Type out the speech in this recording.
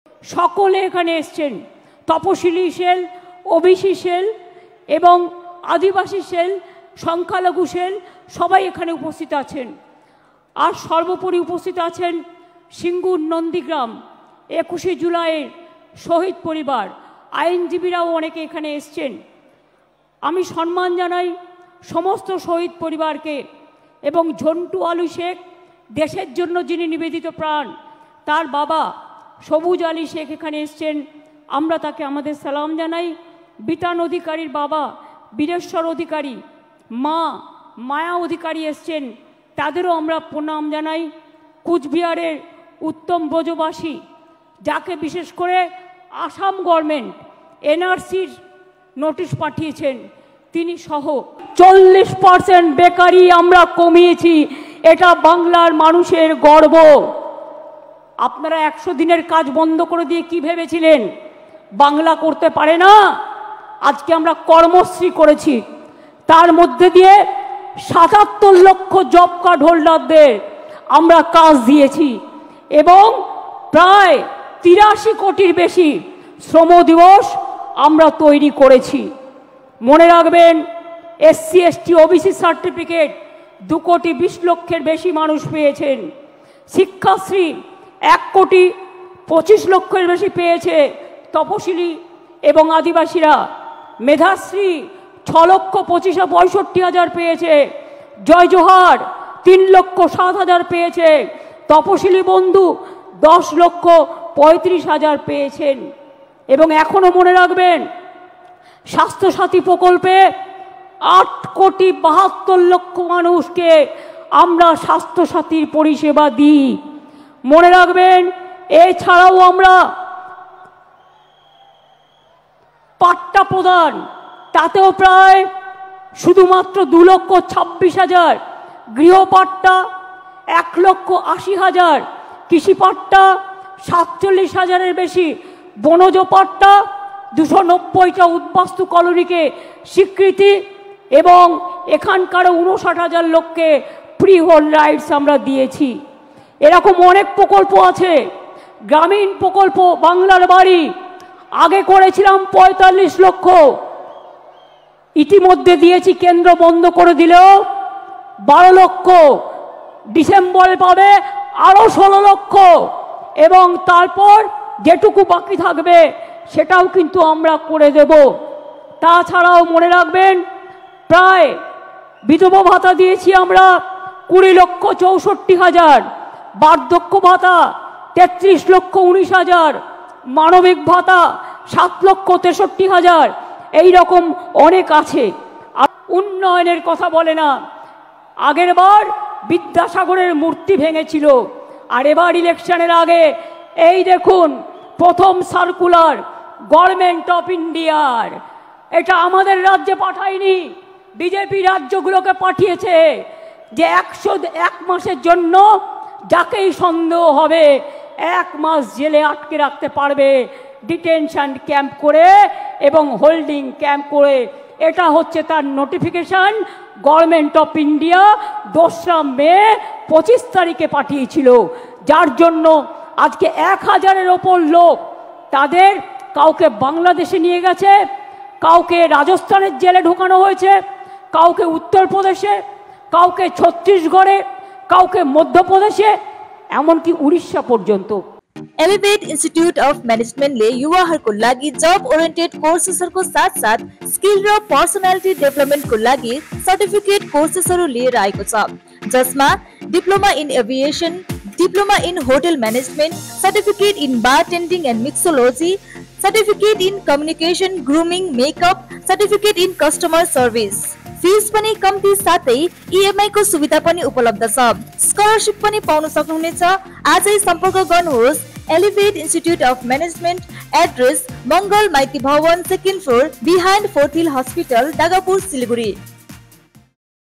সকলে এখানে এসছেন, তপশিলি সেল, ওবিসি সেল এবং আদিবাসী সেল, সংখ্যালঘু সেল, সবাই এখানে উপস্থিত আছেন। আর সর্বোপরি উপস্থিত আছেন সিঙ্গুর নন্দীগ্রাম 21শে জুলাইয়ের শহীদ পরিবার, আইনজীবীরাও অনেকে এখানে এসছেন। আমি সম্মান জানাই সমস্ত শহীদ পরিবারকে এবং ঝন্টু আলী শেখ, দেশের জন্য যিনি নিবেদিত প্রাণ, তার বাবা সবুজ আলী শেখ এখানে এসছেন, আমরা তাকে আমাদের সালাম জানাই। বিতান অধিকারীর বাবা বীরেশ্বর অধিকারী, মা মায়া অধিকারী এসছেন, তাদেরও আমরা প্রণাম জানাই। কুচবিহারের উত্তম ব্রজবাসী, যাকে বিশেষ করে আসাম গভর্নমেন্ট এনআরসির নোটিশ পাঠিয়েছেন, তিনি সহ 40% বেকারি আমরা কমিয়েছি। এটা বাংলার মানুষের গর্ব। আপনারা 100 দিনের কাজ বন্ধ করে দিয়ে কি ভেবেছিলেন বাংলা করতে পারে না? আজকে আমরা কর্মশ্রী করেছি, তার মধ্যে দিয়ে 77 লক্ষ জব কার্ড হোল্ডারদের আমরা কাজ দিয়েছি এবং প্রায় 83 কোটির বেশি শ্রম দিবস আমরা তৈরি করেছি। মনে রাখবেন, SC ST OBC সার্টিফিকেট 2,20,00,000 বেশি মানুষ পেয়েছেন। শিক্ষাশ্রী 1,25,00,000 বেশি পেয়েছে তপশিলি এবং আদিবাসীরা। মেধাশ্রী 6,25,65,000 পেয়েছে। জয় জোহার 3,07,000 পেয়েছে। তপশিলি বন্ধু 10,35,000 পেয়েছেন। এবং এখনো মনে রাখবেন, স্বাস্থ্যসাথী প্রকল্পে 8,72,00,000 মানুষকে আমরা স্বাস্থ্যসাথীর পরিষেবা দিই। মনে রাখবেন, এছাড়াও আমরা পাট্টা প্রদান, তাতেও প্রায় শুধুমাত্র 2,26,000, গৃহপাট্টা 1,80,000, কৃষিপাট্টা 47,000-এর বেশি, বনজ পাট্টা 290টা উদ্বাস্তু কলোনিকে স্বীকৃতি এবং এখানকার 59,000 লোককে ফ্রি হোল্ড রাইটস আমরা দিয়েছি। এরকম অনেক প্রকল্প আছে। গ্রামীণ প্রকল্প বাংলার বাড়ি আগে করেছিলাম 45 লক্ষ, ইতিমধ্যে দিয়েছি, কেন্দ্র বন্ধ করে দিলেও 12 লক্ষ, ডিসেম্বরে পাবে আরও 16 লক্ষ এবং তারপর যেটুকু বাকি থাকবে সেটাও কিন্তু আমরা করে দেব। তাছাড়াও মনে রাখবেন, প্রায় বিধবা ভাতা দিয়েছি আমরা 20,64,000, বার্ধক্য ভাতা 33,19,000, মানবিক ভাতা 7,63,000, এই রকম অনেক আছে। আর উন্নয়নের কথা বলে না। আগের বার বিদ্যাসাগরের মূর্তি ভেঙেছিল, আর এবার ইলেকশনের আগে এই দেখুন প্রথম সার্কুলার গভর্নমেন্ট অফ ইন্ডিয়ার, এটা আমাদের রাজ্যে পাঠায়নি, বিজেপি রাজ্যগুলোকে পাঠিয়েছে, যে 101 মাসের জন্য যাকেই সন্দেহ হবে 1 মাস জেলে আটকে রাখতে পারবে, ডিটেনশন ক্যাম্প করে এবং হোল্ডিং ক্যাম্প করে। এটা হচ্ছে তার নোটিফিকেশন গভর্নমেন্ট অফ ইন্ডিয়া 2রা মে 25 তারিখে পাঠিয়েছিল, যার জন্য আজকে 1000-এর ওপর লোক, তাদের কাউকে বাংলাদেশে নিয়ে গেছে, কাউকে রাজস্থানের জেলে ঢোকানো হয়েছে, কাউকে উত্তরপ্রদেশে, কাউকে ছত্তিশগড়ে, কাউকে মধ্যপ্রদেশে, এমনকি উড়িষ্যা পর্যন্ত। एलिवेट इंस्टीट्यूट अफ मैनेजमेंटले युवाहरूको लागि जब ओरिएन्टेड कोर्सेसहरूको साथसाथ स्किल र पर्सनालिटी डेभलपमेन्टको लागि सर्टिफिकेट कोर्सेसहरू लिएर आएको छ, जसमा diploma in aviation, diploma in hotel management, certificate in bartending and mixology, certificate in communication, grooming, makeup, certificate in customer service. Fees पनि कम्ती साथै EMI को सुविधा पनि उपलब्ध छ। स्कलरशिप पनि पाउन सक्नुहुनेछ। आजै सम्पर्क गर्नुहोस् Elevate Institute of Management, address Mangal Maiti Bhawan, 2nd floor, behind 4th Hill Hospital, Dagapur, Siliguri.